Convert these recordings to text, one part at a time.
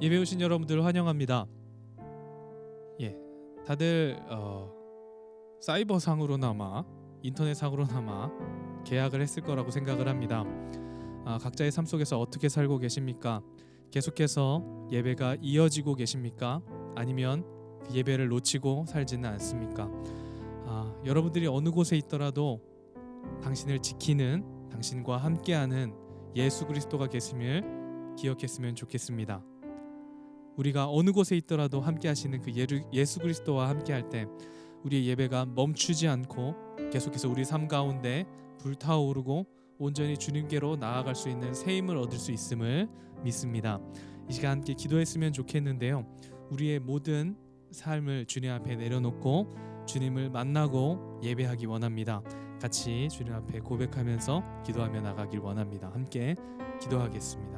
예배 오신 여러분들 환영합니다. 예, 다들 사이버상으로나마 인터넷상으로나마 계약을 했을 거라고 생각을 합니다. 각자의 삶 속에서 어떻게 살고 계십니까? 계속해서 예배가 이어지고 계십니까? 아니면 그 예배를 놓치고 살지는 않습니까? 여러분들이 어느 곳에 있더라도 당신을 지키는, 당신과 함께하는 예수 그리스도가 계심을 기억했으면 좋겠습니다. 우리가 어느 곳에 있더라도 함께 하시는 그 예수 그리스도와 함께 할 때 우리의 예배가 멈추지 않고 계속해서 우리 삶 가운데 불타오르고 온전히 주님께로 나아갈 수 있는 새 힘을 얻을 수 있음을 믿습니다. 이 시간 함께 기도했으면 좋겠는데요. 우리의 모든 삶을 주님 앞에 내려놓고 주님을 만나고 예배하기 원합니다. 같이 주님 앞에 고백하면서 기도하며 나가길 원합니다. 함께 기도하겠습니다.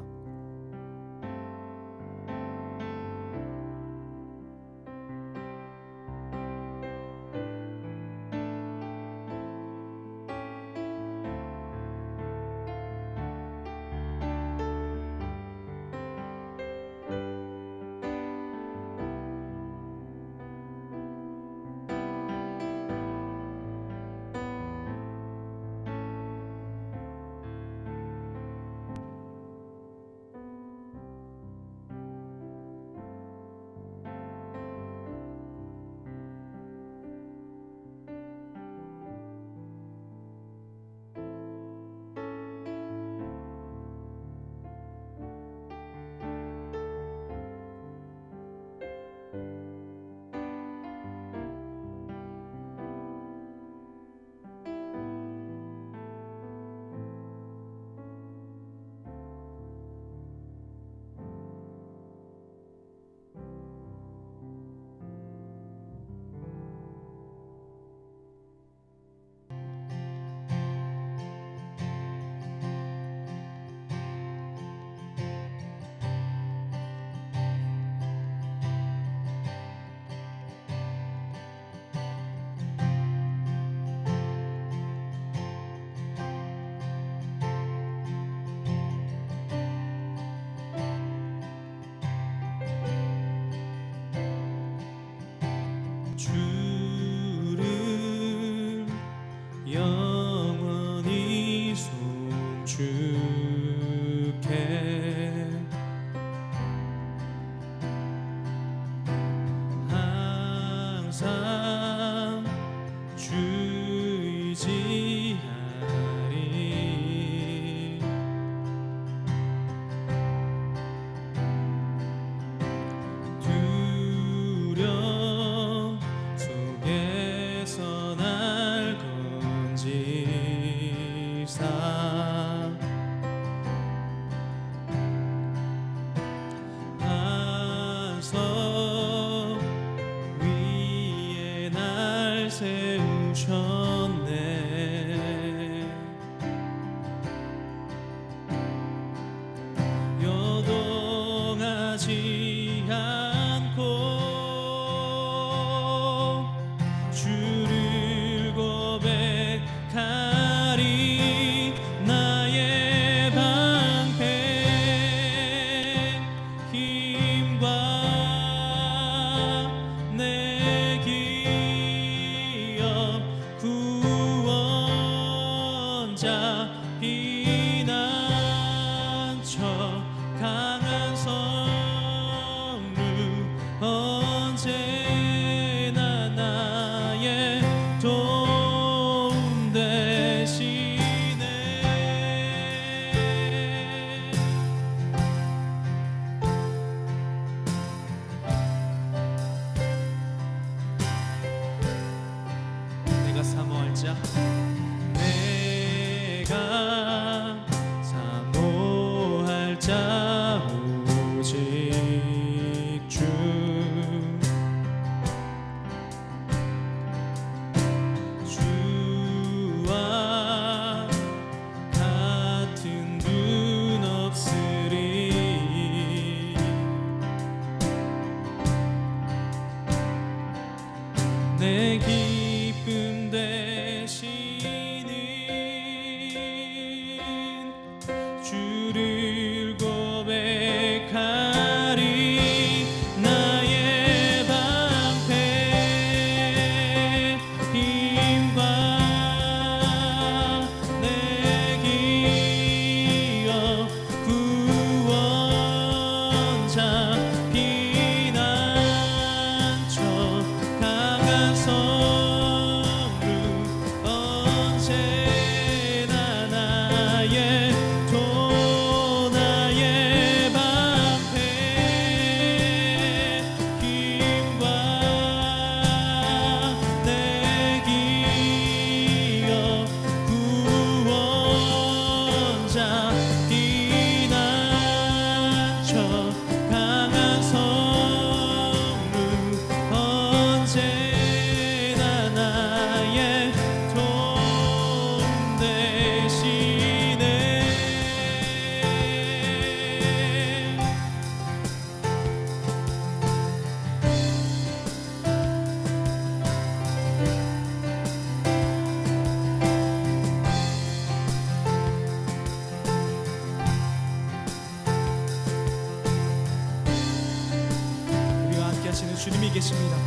주님이 계십니다.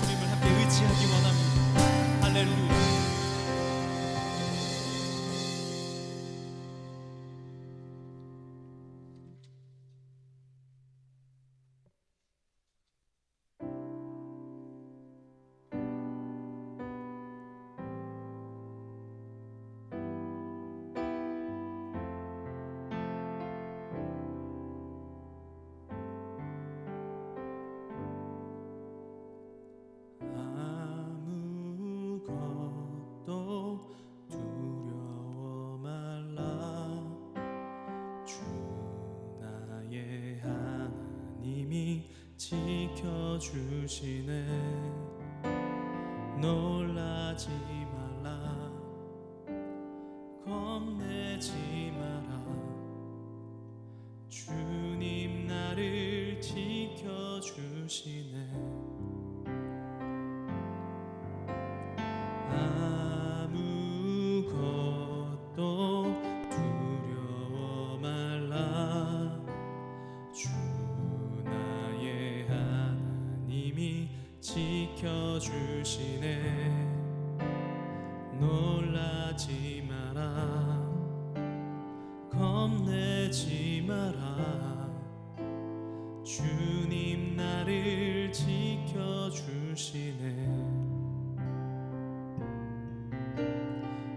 주님을 함께 의지하기 원합니다. 할렐루야. 지켜주시네. 놀라지 말라, 겁내지 마라. 주님 나를 지켜주시네. 아무것도 두려워 말라. 지켜주시네. 놀라지 마라, 겁내지 마라. 주님 나를 지켜주시네.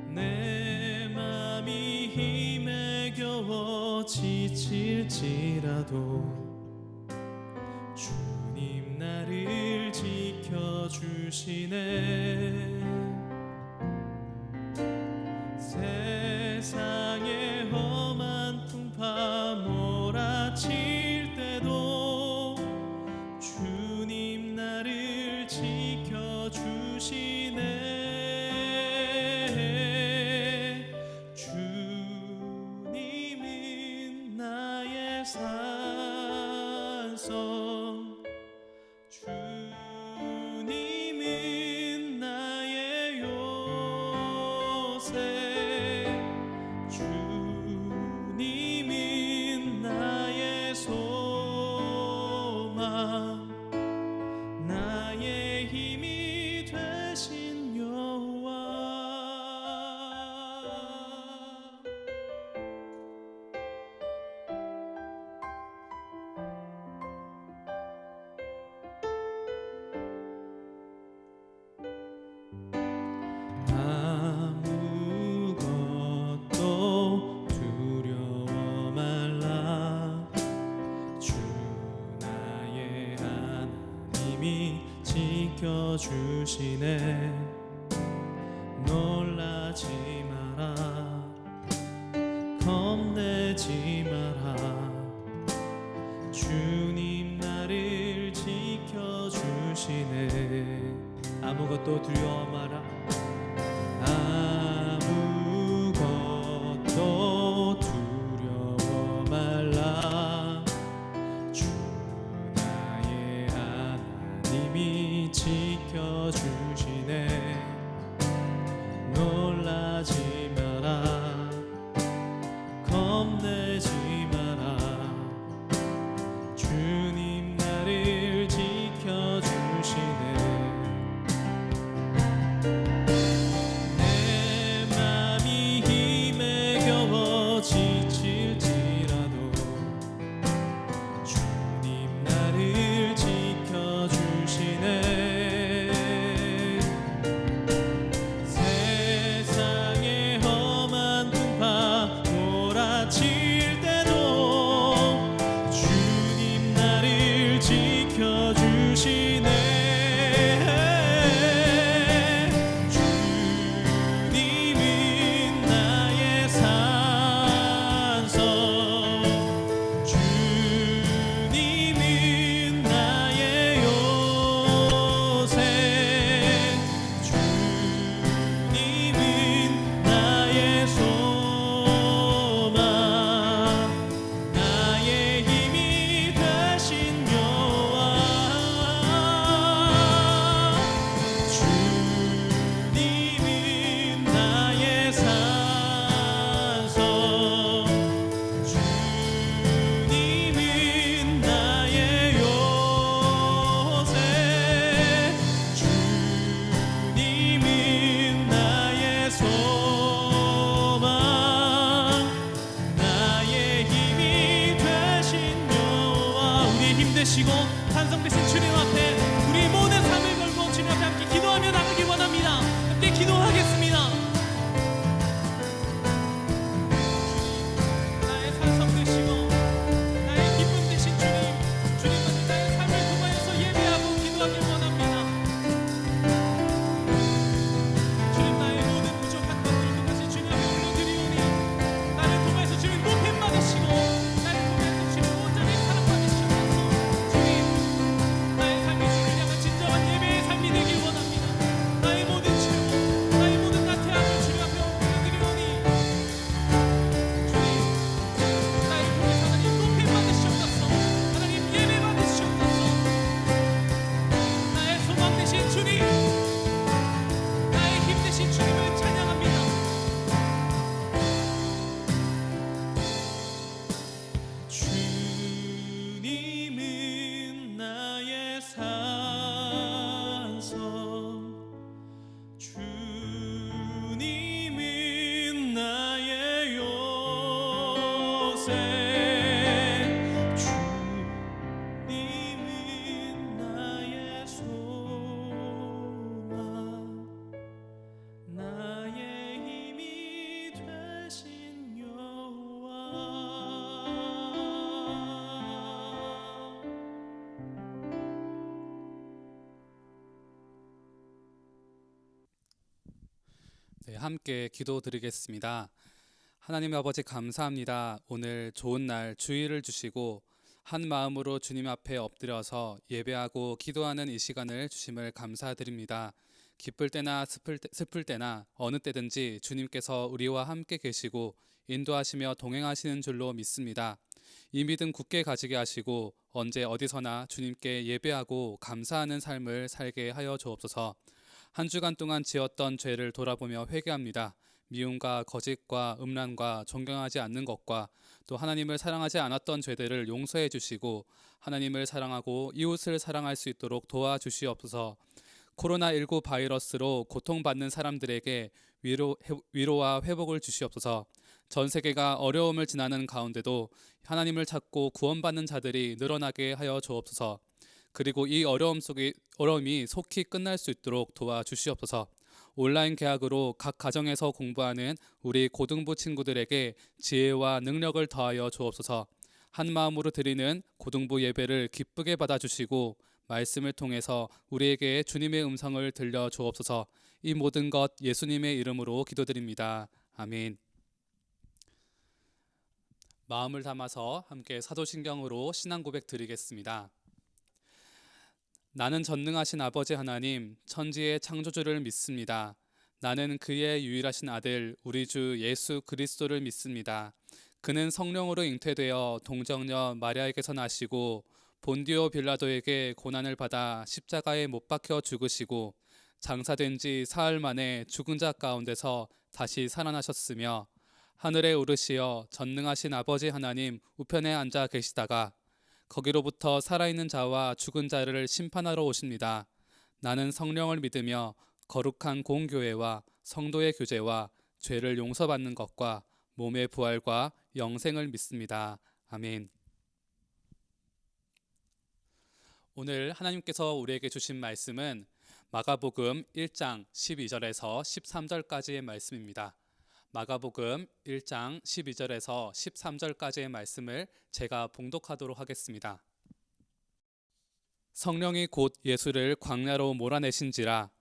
내 맘이 힘에 겨워 지칠지라도 주님 나를 지켜주시네. 세상의 험한 풍파 몰아칠 때도 주님 나를 지켜주시네. 주님은 나의 산성, 주님은 나의 요새, 주님은 나의 소망, 나의 힘이 되신 여호와. 아무것도 두려워 말라. 주 나의 하나님이 지켜주시네. 놀라지 마라, 겁내지 마라. 주님 나를 지켜주시네. 아무것도 두려워 마라. 아무것도 두려워 말라. 주 나의 하나님이 지켜주시네. 놀라지 마라, 겁내지 마라. 주님 나를 지켜주시네. 되시고 탄성되신 주님 앞에 우리 모든 삶을 걸고 주님 앞에 함께 기도하며 나가기 원합니다. 함께 기도하겠습니다. 나의 산성 되시고 나의 기쁨 되신 주님, 주님은 나의 삶을 통하여서 예배하고 기도하기 원합니다. 주님, 나의 모든 부족한 것들을 끝까지 주님 앞에 올려드리오니 나를 통하여서 주님 높임 받으시고 나를 통하여서 주님 온전히 사랑받으시옵소서. 주님, 나의 삶이 주를 향한 진정한 예배의 삶이 되길 원합니다. 나의 모든 채워 나의 모든 나태함을 주님 앞에 올려드리오니 주님, 나를 통해서 하나님 높임 받으시옵소서. 하나님 예배 받으시옵소서. 나의 소망 되신 주님, 나의 힘 되신 주님을 찬양합니다. 주님은 나의 산성, 주님은 나의 요새, 주님은 나의 소망, 나의 힘이 되신 여호와. 네, 함께 기도드리겠습니다. 하나님 아버지 감사합니다. 오늘 좋은 날 주일을 주시고 한 마음으로 주님 앞에 엎드려서 예배하고 기도하는 이 시간을 주심을 감사드립니다. 기쁠 때나 슬플 때나 어느 때든지 주님께서 우리와 함께 계시고 인도하시며 동행하시는 줄로 믿습니다. 이 믿음 굳게 가지게 하시고 언제 어디서나 주님께 예배하고 감사하는 삶을 살게 하여 주옵소서. 한 주간 동안 지었던 죄를 돌아보며 회개합니다. 미움과 거짓과 음란과 존경하지 않는 것과 또 하나님을 사랑하지 않았던 죄들을 용서해 주시고 하나님을 사랑하고 이웃을 사랑할 수 있도록 도와주시옵소서. 코로나19 바이러스로 고통받는 사람들에게 위로와 회복을 주시옵소서. 전 세계가 어려움을 지나는 가운데도 하나님을 찾고 구원받는 자들이 늘어나게 하여 주옵소서. 그리고 이 어려움이 속히 끝날 수 있도록 도와주시옵소서. 온라인 개학으로 각 가정에서 공부하는 우리 고등부 친구들에게 지혜와 능력을 더하여 주옵소서. 한 마음으로 드리는 고등부 예배를 기쁘게 받아주시고 말씀을 통해서 우리에게 주님의 음성을 들려 주옵소서. 이 모든 것 예수님의 이름으로 기도드립니다. 아멘. 마음을 담아서 함께 사도신경으로 신앙 고백 드리겠습니다. 나는 전능하신 아버지 하나님, 천지의 창조주를 믿습니다. 나는 그의 유일하신 아들, 우리 주 예수 그리스도를 믿습니다. 그는 성령으로 잉태되어 동정녀 마리아에게서 나시고 본디오 빌라도에게 고난을 받아 십자가에 못 박혀 죽으시고 장사된 지 사흘 만에 죽은 자 가운데서 다시 살아나셨으며 하늘에 오르시어 전능하신 아버지 하나님 우편에 앉아 계시다가 거기로부터 살아있는 자와 죽은 자를 심판하러 오십니다. 나는 성령을 믿으며 거룩한 공교회와 성도의 교제와 죄를 용서받는 것과 몸의 부활과 영생을 믿습니다. 아멘. 오늘 하나님께서 우리에게 주신 말씀은 마가복음 1장 12절에서 13절까지의 말씀입니다. 마가복음 1장 12절에서 13절까지의 말씀을 제가 봉독하도록 하겠습니다. 성령이 곧 예수를 광야로 몰아내신지라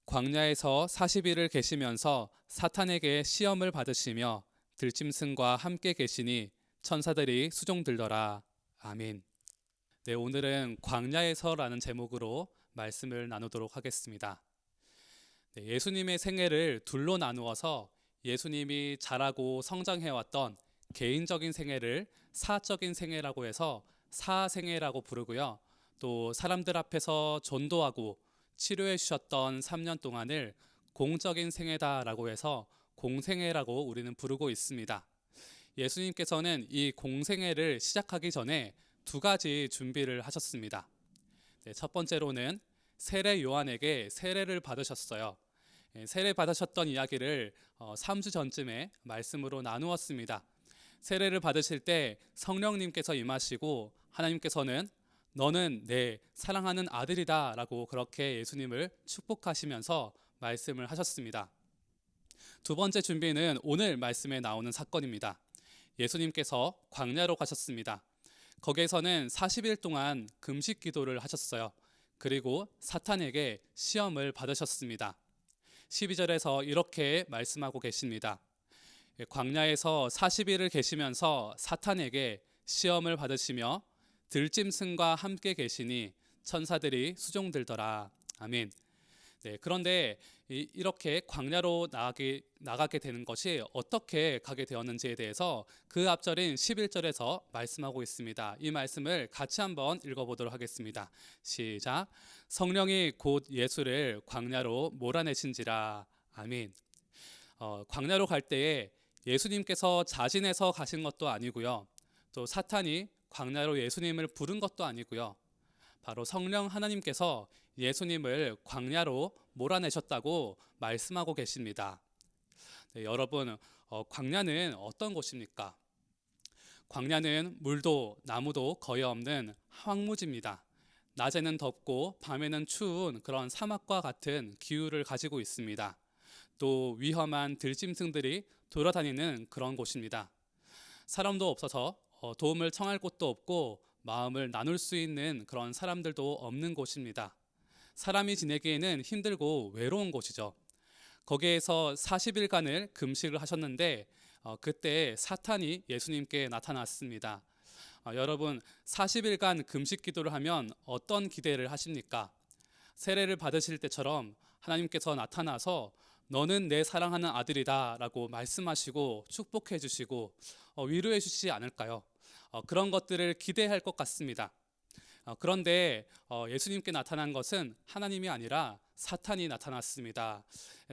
광야에서 40일을 계시면서 사탄에게 시험을 받으시며 들짐승과 함께 계시니 천사들이 수종들더라. 아멘. 네, 오늘은 광야에서라는 제목으로 말씀을 나누도록 하겠습니다. 네, 예수님의 생애를 둘로 나누어서 예수님이 자라고 성장해왔던 개인적인 생애를 사적인 생애라고 해서 사생애라고 부르고요. 또 사람들 앞에서 전도하고 치료해 주셨던 3년 동안을 공적인 생애다라고 해서 공생애라고 우리는 부르고 있습니다. 예수님께서는 이 공생애를 시작하기 전에 두 가지 준비를 하셨습니다. 네, 첫 번째로는 세례 요한에게 세례를 받으셨어요. 세례 받으셨던 이야기를 3주 전쯤에 말씀으로 나누었습니다. 세례를 받으실 때 성령님께서 임하시고 하나님께서는 너는 내 사랑하는 아들이다라고 그렇게 예수님을 축복하시면서 말씀을 하셨습니다. 두 번째 준비는 오늘 말씀에 나오는 사건입니다. 예수님께서 광야로 가셨습니다. 거기에서는 40일 동안 금식 기도를 하셨어요. 그리고 사탄에게 시험을 받으셨습니다. 12절에서 이렇게 말씀하고 계십니다. 광야에서 40일을 계시면서 사탄에게 시험을 받으시며 들짐승과 함께 계시니 천사들이 수종들더라. 아멘. 네, 그런데 이렇게 광야로 나가게 되는 것이 어떻게 가게 되었는지에 대해서 그 앞절인 11절에서 말씀하고 있습니다. 이 말씀을 같이 한번 읽어보도록 하겠습니다. 시작. 성령이 곧 예수를 광야로 몰아내신지라. 아멘. 광야로 갈 때에 예수님께서 자진해서 가신 것도 아니고요. 또 사탄이 광야로 예수님을 부른 것도 아니고요. 바로 성령 하나님께서 예수님을 광야로 몰아내셨다고 말씀하고 계십니다. 네, 여러분, 광야는 어떤 곳입니까? 광야는 물도 나무도 거의 없는 황무지입니다. 낮에는 덥고 밤에는 추운 그런 사막과 같은 기후를 가지고 있습니다. 또 위험한 들짐승들이 돌아다니는 그런 곳입니다. 사람도 없어서 도움을 청할 곳도 없고 마음을 나눌 수 있는 그런 사람들도 없는 곳입니다. 사람이 지내기에는 힘들고 외로운 곳이죠. 거기에서 40일간을 금식을 하셨는데 그때 사탄이 예수님께 나타났습니다. 여러분, 40일간 금식 기도를 하면 어떤 기대를 하십니까? 세례를 받으실 때처럼 하나님께서 나타나서 너는 내 사랑하는 아들이다 라고 말씀하시고 축복해 주시고 위로해 주시지 않을까요? 그런 것들을 기대할 것 같습니다. 그런데 예수님께 나타난 것은 하나님이 아니라 사탄이 나타났습니다.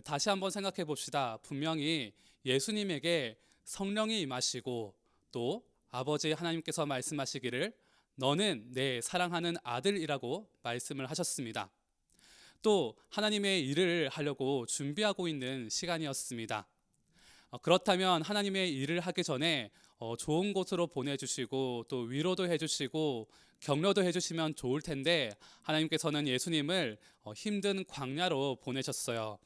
다시 한번 생각해 봅시다. 분명히 예수님에게 성령이 임하시고 또 아버지 하나님께서 말씀하시기를 너는 내 사랑하는 아들이라고 말씀을 하셨습니다. 또 하나님의 일을 하려고 준비하고 있는 시간이었습니다. 그렇다면 하나님의 일을 하기 전에 좋은 곳으로 보내주시고 또 위로도 해주시고 격려도 해주시면 좋을 텐데 하나님께서는 예수님을 힘든 광야로 보내셨어요.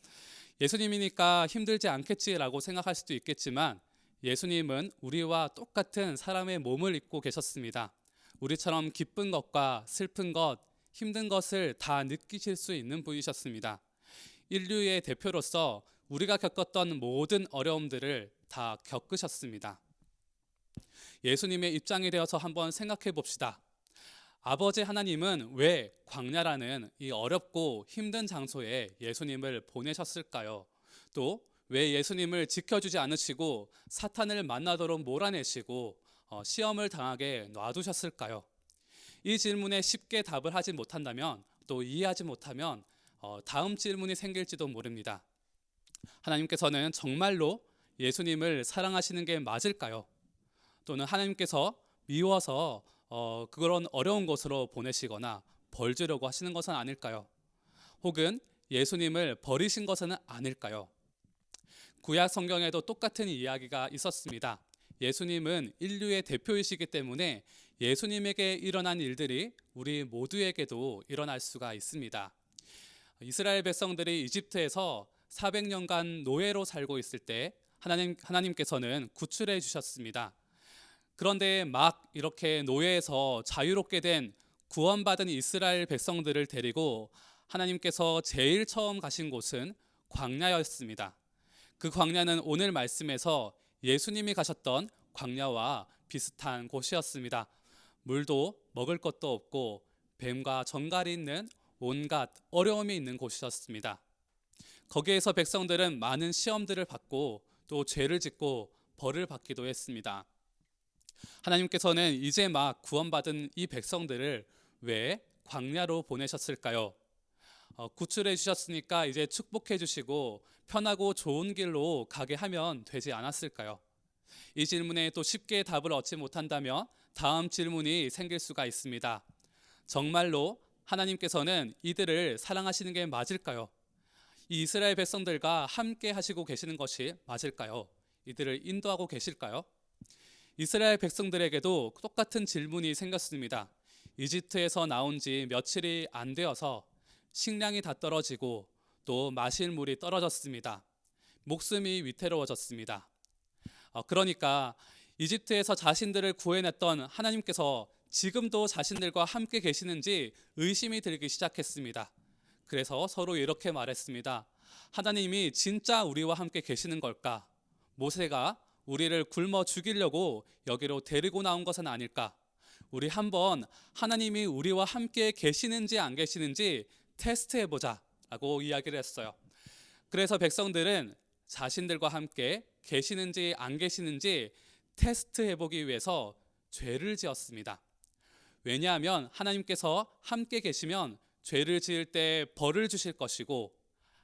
예수님이니까 힘들지 않겠지라고 생각할 수도 있겠지만 예수님은 우리와 똑같은 사람의 몸을 입고 계셨습니다. 우리처럼 기쁜 것과 슬픈 것, 힘든 것을 다 느끼실 수 있는 분이셨습니다. 인류의 대표로서 우리가 겪었던 모든 어려움들을 다 겪으셨습니다. 예수님의 입장이 되어서 한번 생각해 봅시다. 아버지 하나님은 왜 광야라는 이 어렵고 힘든 장소에 예수님을 보내셨을까요? 또 왜 예수님을 지켜주지 않으시고 사탄을 만나도록 몰아내시고 시험을 당하게 놔두셨을까요? 이 질문에 쉽게 답을 하지 못한다면 또 이해하지 못하면 다음 질문이 생길지도 모릅니다. 하나님께서는 정말로 예수님을 사랑하시는 게 맞을까요? 또는 하나님께서 미워서 그런 어려운 곳으로 보내시거나 벌 주려고 하시는 것은 아닐까요? 혹은 예수님을 버리신 것은 아닐까요? 구약 성경에도 똑같은 이야기가 있었습니다. 예수님은 인류의 대표이시기 때문에 예수님에게 일어난 일들이 우리 모두에게도 일어날 수가 있습니다. 이스라엘 백성들이 이집트에서 400년간 노예로 살고 있을 때 하나님께서는 구출해 주셨습니다. 그런데 막 이렇게 노예에서 자유롭게 된 구원받은 이스라엘 백성들을 데리고 하나님께서 제일 처음 가신 곳은 광야였습니다. 그 광야는 오늘 말씀에서 예수님이 가셨던 광야와 비슷한 곳이었습니다. 물도 먹을 것도 없고 뱀과 정갈이 있는 온갖 어려움이 있는 곳이었습니다. 거기에서 백성들은 많은 시험들을 받고 또 죄를 짓고 벌을 받기도 했습니다. 하나님께서는 이제 막 구원받은 이 백성들을 왜 광야로 보내셨을까요? 구출해 주셨으니까 이제 축복해 주시고 편하고 좋은 길로 가게 하면 되지 않았을까요? 이 질문에 또 쉽게 답을 얻지 못한다면 다음 질문이 생길 수가 있습니다. 정말로 하나님께서는 이들을 사랑하시는 게 맞을까요? 이 이스라엘 백성들과 함께 하시고 계시는 것이 맞을까요? 이들을 인도하고 계실까요? 이스라엘 백성들에게도 똑같은 질문이 생겼습니다. 이집트에서 나온 지 며칠이 안 되어서 식량이 다 떨어지고 또 마실 물이 떨어졌습니다. 목숨이 위태로워졌습니다. 그러니까 이집트에서 자신들을 구해냈던 하나님께서 지금도 자신들과 함께 계시는지 의심이 들기 시작했습니다. 그래서 서로 이렇게 말했습니다. 하나님이 진짜 우리와 함께 계시는 걸까? 모세가 우리를 굶어 죽이려고 여기로 데리고 나온 것은 아닐까? 우리 한번 하나님이 우리와 함께 계시는지 안 계시는지 테스트해보자 라고 이야기를 했어요. 그래서 백성들은 자신들과 함께 계시는지 안 계시는지 테스트해보기 위해서 죄를 지었습니다. 왜냐하면 하나님께서 함께 계시면 죄를 지을 때 벌을 주실 것이고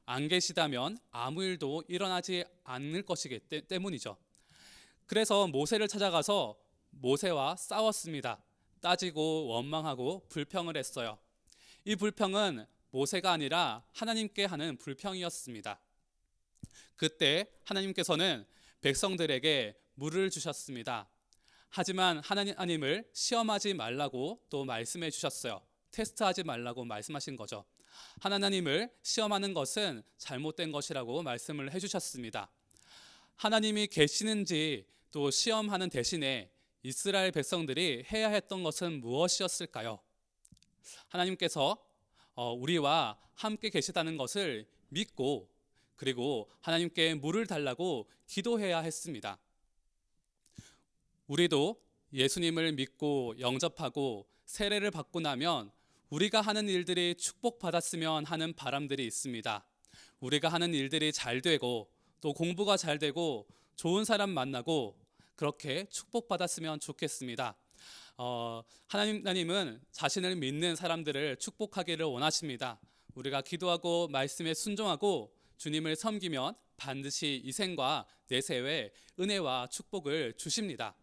안 계시다면 아무 일도 일어나지 않을 것이기 때문이죠. 그래서 모세를 찾아가서 모세와 싸웠습니다. 따지고 원망하고 불평을 했어요. 이 불평은 모세가 아니라 하나님께 하는 불평이었습니다. 그때 하나님께서는 백성들에게 물을 주셨습니다. 하지만 하나님을 시험하지 말라고 또 말씀해 주셨어요. 테스트하지 말라고 말씀하신 거죠. 하나님을 시험하는 것은 잘못된 것이라고 말씀을 해주셨습니다. 하나님이 계시는지 또 시험하는 대신에 이스라엘 백성들이 해야 했던 것은 무엇이었을까요? 하나님께서 우리와 함께 계시다는 것을 믿고 그리고 하나님께 물을 달라고 기도해야 했습니다. 우리도 예수님을 믿고 영접하고 세례를 받고 나면 우리가 하는 일들이 축복받았으면 하는 바람들이 있습니다. 우리가 하는 일들이 잘 되고 또 공부가 잘 되고 좋은 사람 만나고 그렇게 축복받았으면 좋겠습니다. 하나님은 자신을 믿는 사람들을 축복하기를 원하십니다. 우리가 기도하고 말씀에 순종하고 주님을 섬기면 반드시 이 생과 내세에 은혜와 축복을 주십니다.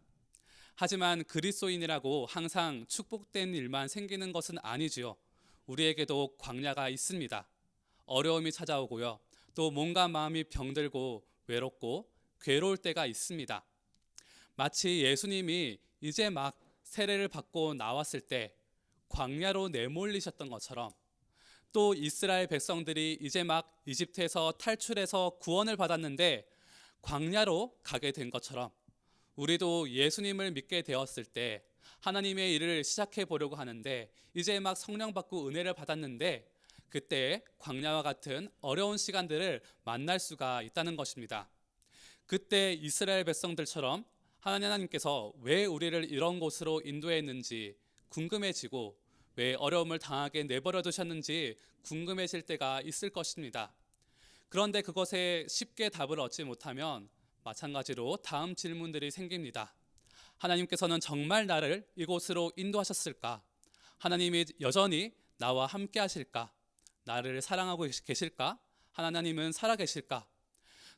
하지만 그리스도인이라고 항상 축복된 일만 생기는 것은 아니지요. 우리에게도 광야가 있습니다. 어려움이 찾아오고요. 또 몸과 마음이 병들고 외롭고 괴로울 때가 있습니다. 마치 예수님이 이제 막 세례를 받고 나왔을 때 광야로 내몰리셨던 것처럼 또 이스라엘 백성들이 이제 막 이집트에서 탈출해서 구원을 받았는데 광야로 가게 된 것처럼 우리도 예수님을 믿게 되었을 때 하나님의 일을 시작해 보려고 하는데 이제 막 성령 받고 은혜를 받았는데 그때 광야와 같은 어려운 시간들을 만날 수가 있다는 것입니다. 그때 이스라엘 백성들처럼 하나님께서 왜 우리를 이런 곳으로 인도했는지 궁금해지고 왜 어려움을 당하게 내버려 두셨는지 궁금해질 때가 있을 것입니다. 그런데 그것에 쉽게 답을 얻지 못하면 마찬가지로 다음 질문들이 생깁니다. 하나님께서는 정말 나를 이곳으로 인도하셨을까? 하나님이 여전히 나와 함께 하실까? 나를 사랑하고 계실까? 하나님은 살아계실까?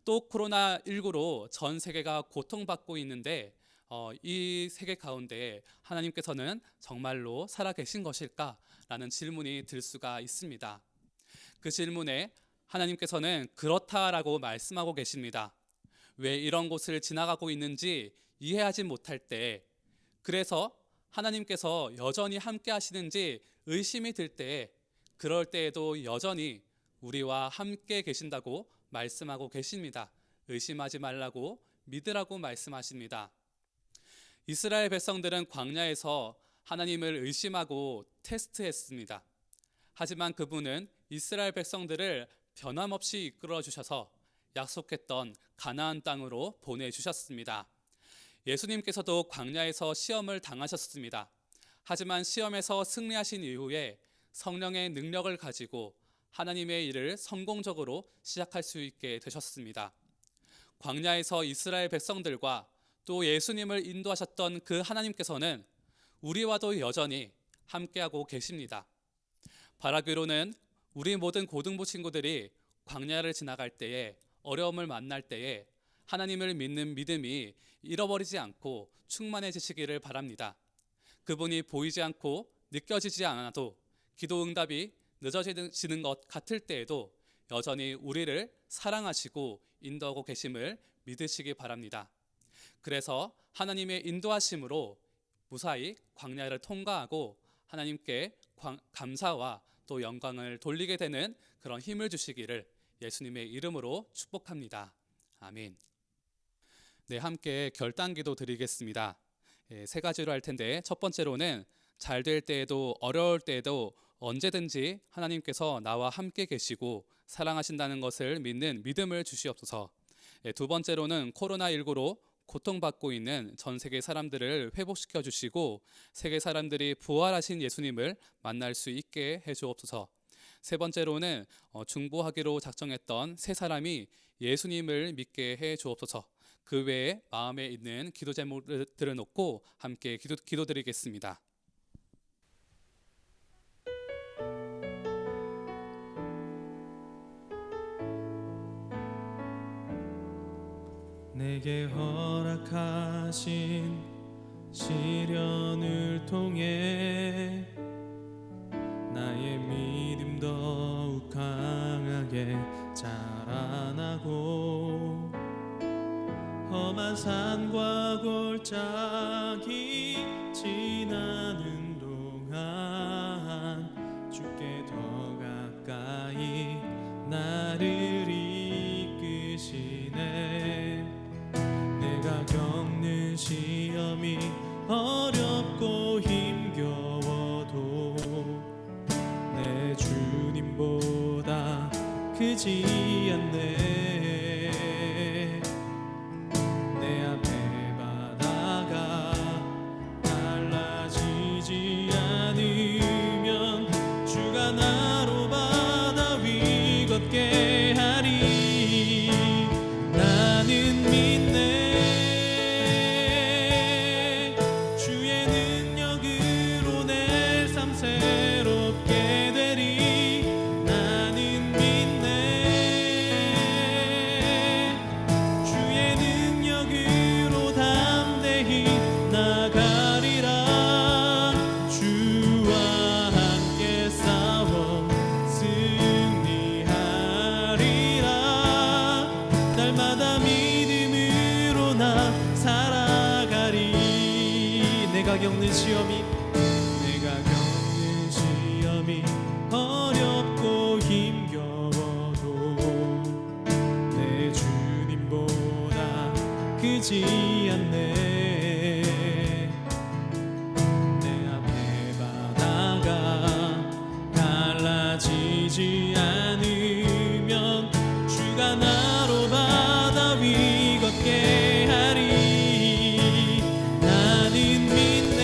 또 코로나19로 전 세계가 고통받고 있는데 이 세계 가운데 하나님께서는 정말로 살아계신 것일까? 라는 질문이 들 수가 있습니다. 그 질문에 하나님께서는 그렇다라고 말씀하고 계십니다. 왜 이런 곳을 지나가고 있는지 이해하지 못할 때, 그래서 하나님께서 여전히 함께 하시는지 의심이 들 때, 그럴 때에도 여전히 우리와 함께 계신다고 말씀하고 계십니다. 의심하지 말라고 믿으라고 말씀하십니다. 이스라엘 백성들은 광야에서 하나님을 의심하고 테스트했습니다. 하지만 그분은 이스라엘 백성들을 변함없이 이끌어 주셔서 약속했던 가나안 땅으로 보내주셨습니다. 예수님께서도 광야에서 시험을 당하셨습니다. 하지만 시험에서 승리하신 이후에 성령의 능력을 가지고 하나님의 일을 성공적으로 시작할 수 있게 되셨습니다. 광야에서 이스라엘 백성들과 또 예수님을 인도하셨던 그 하나님께서는 우리와도 여전히 함께하고 계십니다. 바라기로는 우리 모든 고등부 친구들이 광야를 지나갈 때에 어려움을 만날 때에 하나님을 믿는 믿음이 잃어버리지 않고 충만해지시기를 바랍니다. 그분이 보이지 않고 느껴지지 않아도 기도 응답이 늦어지는 것 같을 때에도 여전히 우리를 사랑하시고 인도하고 계심을 믿으시기 바랍니다. 그래서 하나님의 인도하심으로 무사히 광야를 통과하고 하나님께 감사와 또 영광을 돌리게 되는 그런 힘을 주시기를 예수님의 이름으로 축복합니다. 아멘. 네, 함께 결단기도 드리겠습니다. 세 가지로 할 텐데 첫 번째로는 잘 될 때에도 어려울 때에도 언제든지 하나님께서 나와 함께 계시고 사랑하신다는 것을 믿는 믿음을 주시옵소서. 두 번째로는 코로나19로 고통받고 있는 전 세계 사람들을 회복시켜 주시고 세계 사람들이 부활하신 예수님을 만날 수 있게 해주옵소서. 세 번째로는 중보하기로 작정했던 세 사람이 예수님을 믿게 해 주옵소서. 그 외에 마음에 있는 기도 제목들을 놓고 함께 기도드리겠습니다. 내게 허락하신 시련을 통해 나의 믿음 더욱 강하게 자라나고 험한 산과 골짜기 지나는 동안 주께 더 가까이 나를 이끄시네. 내가 겪는 시험이 어렵고 힘겨워도 내 주님보다 크지 않네. 내 앞에 바다가 달라지지 않으면 주가 나로 바다 위 걷게 하리. 나는 믿네. 주의 능력으로 내 삶 새롭게 되리. 나는 믿네. 주의 능력으로 담대히 나가리라. 주와 함께 싸워 승리하리라. 날마다 믿음으로 나 살아가리. 내가 겪는 시험이 어렵고 힘겨워도 내 주님보다 크지 않네. 내 앞에 바다가 달라지지 않으면 주가 나로 바다 위 걷게 하리. 나는 믿네.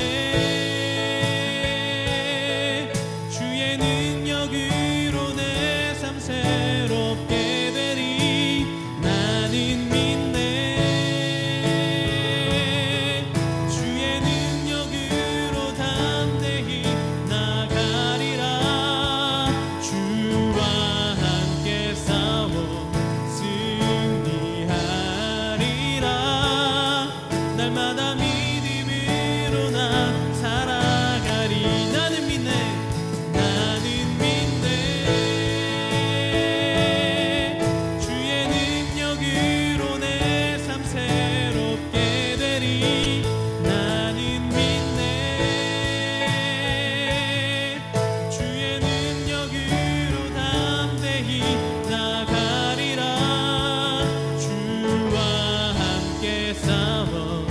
주의 능력으로 내 삶 새롭게 되리. 나는 믿네. 주의 능력으로 담대히 나가리라. 주와 함께 싸워 승리하리라. 날마다 믿음으로 나 살아가리. 나는 믿네. 나는 믿네. 주의 능력으로 내 삶 새롭게 되리. 나는 믿네. 주의 능력으로 담대히 나가리라. 주와 함께 싸워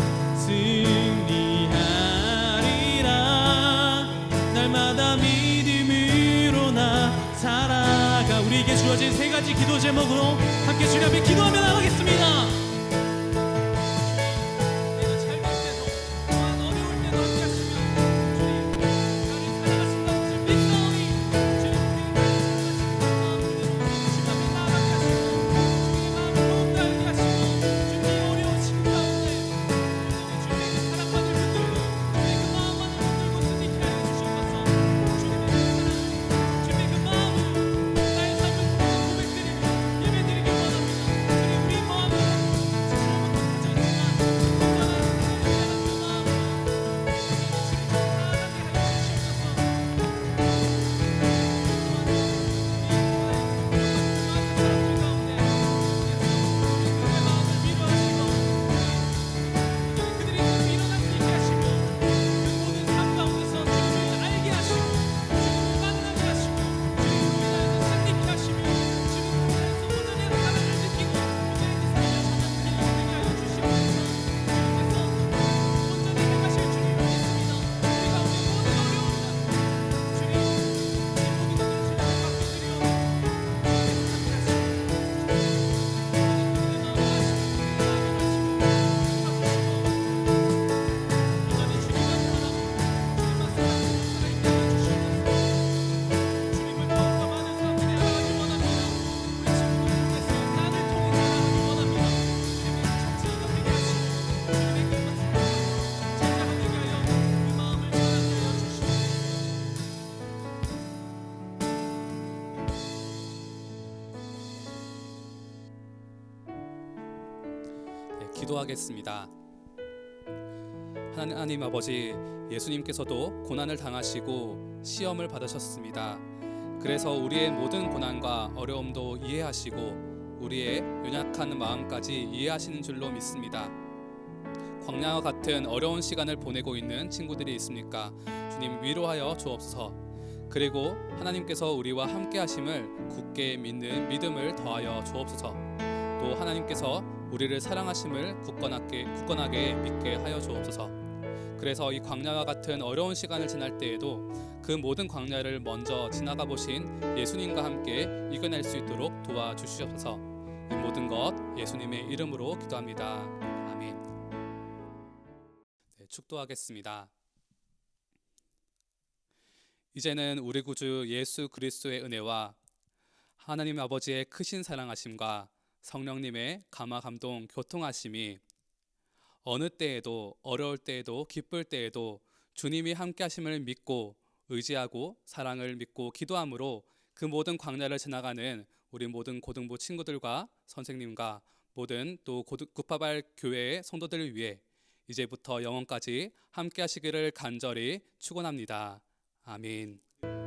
승리하리라. 날마다 믿음으로 나 살아가. 우리에게 주어진 세 가지 기도 제목으로 함께 주님 앞에 기도하며 나가겠습니다. 내가 잘될 때도 또한 어려울 때도 함께 하시며 주님 나를 사랑하신다는 것을 믿사오니 주님 주님 앞에 나아가게 하시고 주님 마음을 더욱더 알게 하시고 주님 어려우신 가운데 주님의 사랑만을 붙들고 주님의 그 마음만을 붙들고 승리케 하여 주시옵소서. 주님의 그 사랑 주님의 그 마음을 나의 삶을 통해 고백드리고 예배드리기 원합니다. 주님 우리 마음을 기도하겠습니다. 하나님 아버지, 예수님께서도 고난을 당하시고 시험을 받으셨습니다. 그래서 우리의 모든 고난과 어려움도 이해하시고 우리의 연약한 마음까지 이해하시는 줄로 믿습니다. 광야와 같은 어려운 시간을 보내고 있는 친구들이 있습니까? 주님 위로하여 주옵소서. 그리고 하나님께서 우리와 함께 하심을 굳게 믿는 믿음을 더하여 주옵소서. 또 하나님께서 우리를 사랑하심을 굳건하게 믿게 하여 주옵소서. 그래서 이 광야와 같은 어려운 시간을 지날 때에도 그 모든 광야를 먼저 지나가 보신 예수님과 함께 이겨낼 수 있도록 도와주시옵소서. 이 모든 것 예수님의 이름으로 기도합니다. 아멘. 네, 축도하겠습니다. 이제는 우리 구주 예수 그리스도의 은혜와 하나님 아버지의 크신 사랑하심과 성령님의 감화 감동 교통하심이 어느 때에도 어려울 때에도 기쁠 때에도 주님이 함께 하심을 믿고 의지하고 사랑을 믿고 기도함으로 그 모든 광야를 지나가는 우리 모든 고등부 친구들과 선생님과 모든 또 구파발 교회의 성도들을 위해 이제부터 영원까지 함께 하시기를 간절히 축원합니다. 아멘.